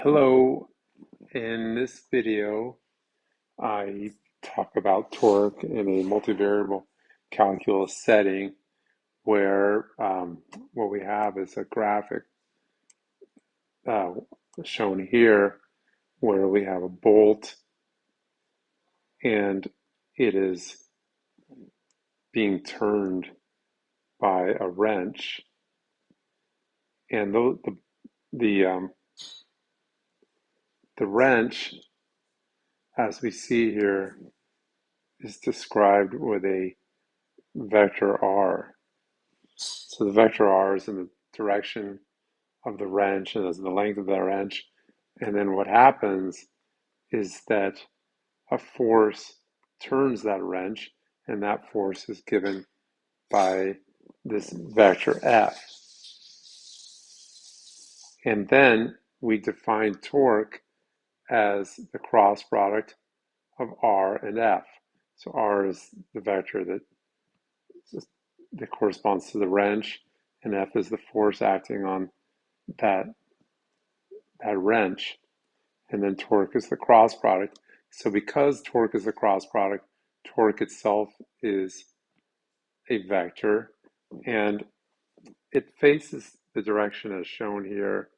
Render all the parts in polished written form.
Hello, in this video I talk about torque in a multivariable calculus setting where what we have is a graphic uh, shown here where we have a bolt and it is being turned by a wrench, and the the wrench, as we see here, is described with a vector R. So the vector R is in the direction of the wrench and is the length of the wrench. And then what happens is that a force turns that wrench, and that force is given by this vector F. And then we define torque as the cross product of R and F. So R is the vector that corresponds to the wrench, and F is the force acting on that wrench, and then torque is the cross product. So because torque is the cross product, torque itself is a vector, and it faces the direction as shown here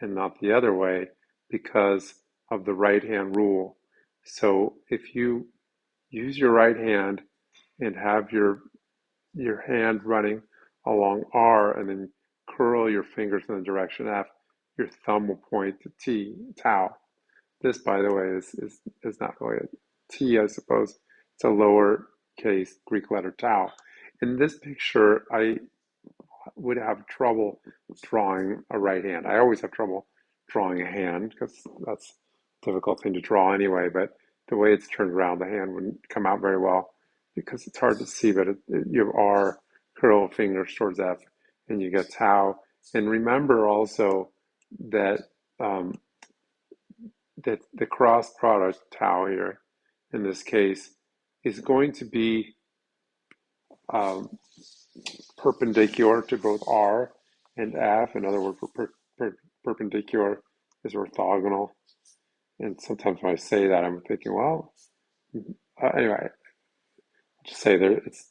and not the other way because of the right hand rule. So if you use your right hand and have your hand running along R and then curl your fingers in the direction F, your thumb will point to T, tau. This, by the way, is not really a T, I suppose. It's a lowercase Greek letter tau. In this picture, I would have trouble drawing a right hand. I always have trouble drawing a hand because that's a difficult thing to draw anyway, but the way it's turned around, the hand wouldn't come out very well because it's hard to see, but you have R, curl fingers towards F, and you get tau. And remember also that that the cross product tau here, in this case, is going to be um, perpendicular to both R and F. In other words, perpendicular is orthogonal. And sometimes when I say that, I'm thinking, well, anyway, just say that it's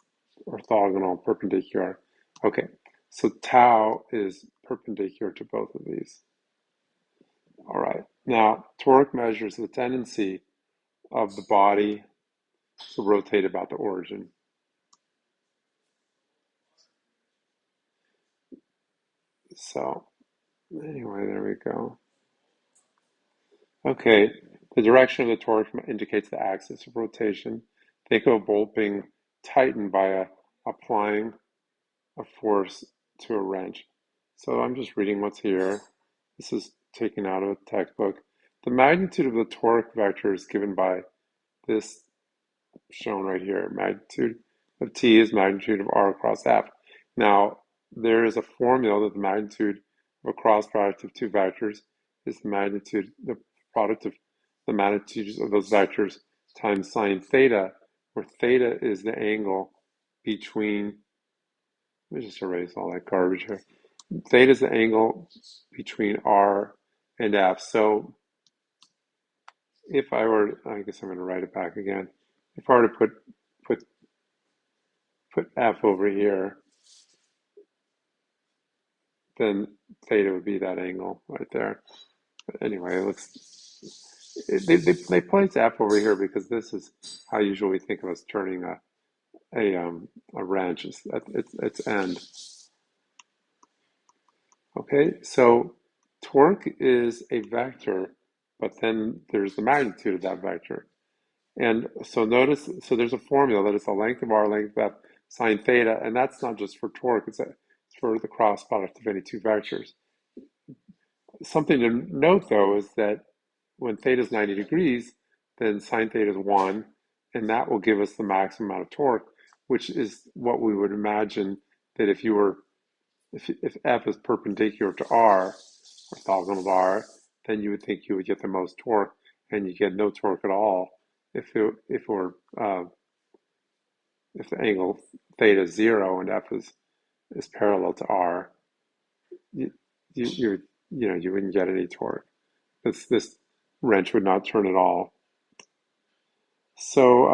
orthogonal, perpendicular. Okay, so tau is perpendicular to both of these. All right, now torque measures the tendency of the body to rotate about the origin. So anyway, there we go. Okay, the direction of the torque indicates the axis of rotation. Think of a bolt being tightened by applying a force to a wrench. So I'm just reading what's here. This is taken out of a textbook. The magnitude of the torque vector is given by this shown right here. Magnitude of T is magnitude of R cross F. Now, there is a formula that the magnitude of a cross product of two vectors is the product of the magnitudes of those vectors times sine theta, where theta is the angle between, let me just erase all that garbage here. Theta is the angle between R and F. So if I were, I guess I'm going to write it back again. If I were to put F over here, then theta would be that angle right there. But anyway, they place F over here because this is how usually we think of us turning a wrench at its end. Okay, so torque is a vector, but then there's the magnitude of that vector. And so notice, so there's a formula that is the length of R, length of F, sine theta, and that's not just for torque, it's for the cross product of any two vectors. Something to note though is that when theta is 90 degrees, then sine theta is 1, and that will give us the maximum amount of torque, which is what we would imagine that if F is perpendicular to R, orthogonal to R, then you would think you would get the most torque, and you get no torque at all if the angle theta is 0 and F is parallel to R. You you wouldn't get any torque. This wrench would not turn at all. So,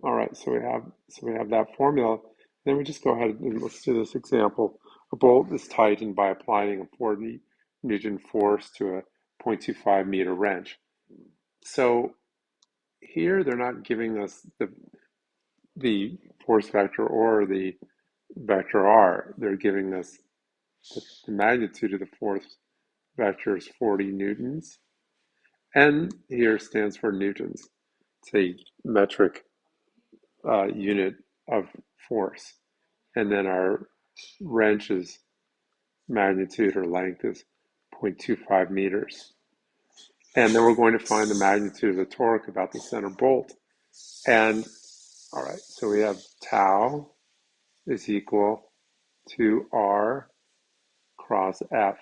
all right, so we have that formula. Then we just go ahead and let's do this example. A bolt is tightened by applying a 40 Newton force to a 0.25 meter wrench. So here they're not giving us the force vector or the vector r. They're giving us the magnitude of the force vector is 40 newtons. N here stands for newtons. It's a metric unit of force. And then our wrench's magnitude or length is 0.25 meters. And then we're going to find the magnitude of the torque about the center bolt. And all right, so we have tau is equal to R cross F.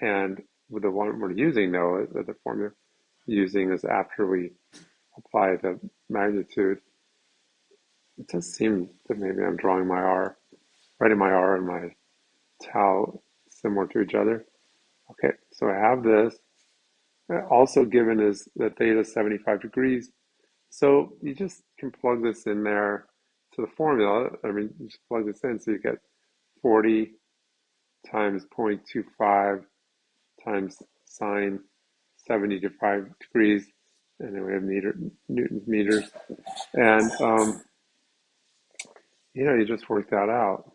And with the one we're using, though, the formula using is after we apply the magnitude. It does seem that maybe I'm drawing my R, writing my R and my tau similar to each other. Okay, so I have this. Also given is that theta is 75 degrees. So you just can plug this in there to the formula. I mean, you just plug this in so you get 40 times 0.25 times sine 75 degrees. And then we have Newton's meters. And, you just work that out.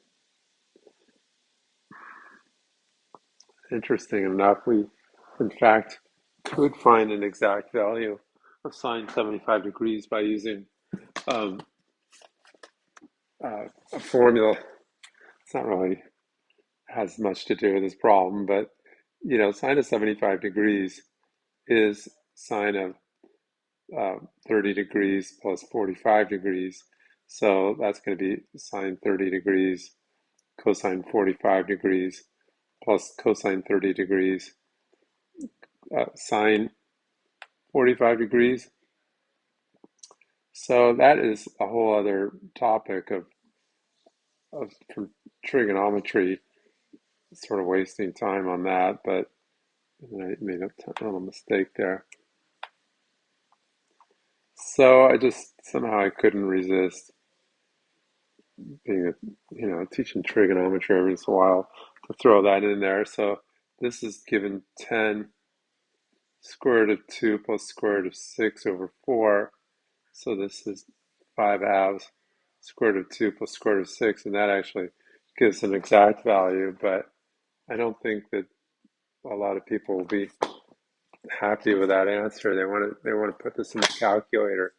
Interesting enough, we, in fact, could find an exact value of sine 75 degrees by using um, a formula. It's not really has much to do with this problem, but sine of 75 degrees is sine of 30 degrees plus 45 degrees. So that's going to be sine 30 degrees cosine 45 degrees plus cosine 30 degrees sine 45 degrees. So that is a whole other topic of trigonometry, sort of wasting time on that, but I made a little mistake there. So somehow I couldn't resist being teaching trigonometry every once in a while to throw that in there. So this is given 10 square root of 2 plus square root of 6 over 4. So this is 5 halves square root of 2 plus square root of 6, and that actually gives an exact value, but I don't think that a lot of people will be happy with that answer. They want to put this in the calculator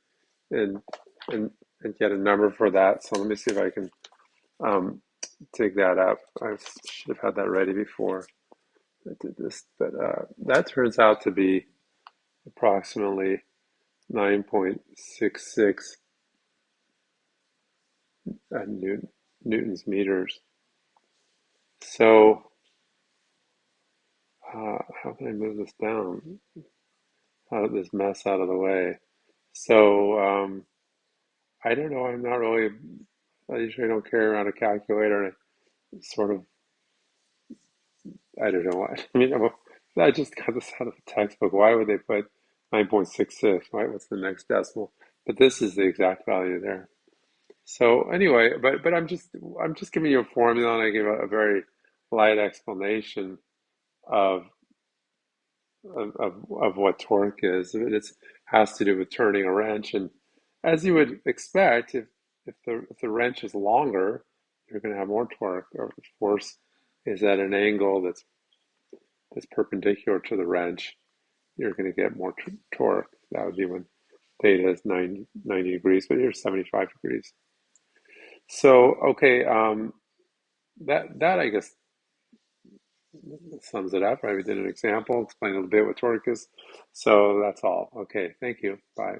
and and get a number for that. So let me see if I can dig that up. I should have had that ready before I did this, but that turns out to be approximately 9.66 newtons meters. So how can I move this down? How get this mess out of the way? So I don't know. I usually don't carry around a calculator. Sort of, I don't know what. I mean, I just got this out of the textbook. Why would they put 9.66? Right? What's the next decimal? But this is the exact value there. So anyway, but I'm just giving you a formula, and I give a very light explanation of of what torque is. It has to do with turning a wrench, and as you would expect, if the wrench is longer, you're going to have more torque, or the force is at an angle that's perpendicular to the wrench, you're going to get more torque. That would be when theta is 90 degrees, but here's 75 degrees. So, okay, that I guess sums it up. Right? We did an example, explained a little bit what torque is. So that's all. Okay, thank you. Bye.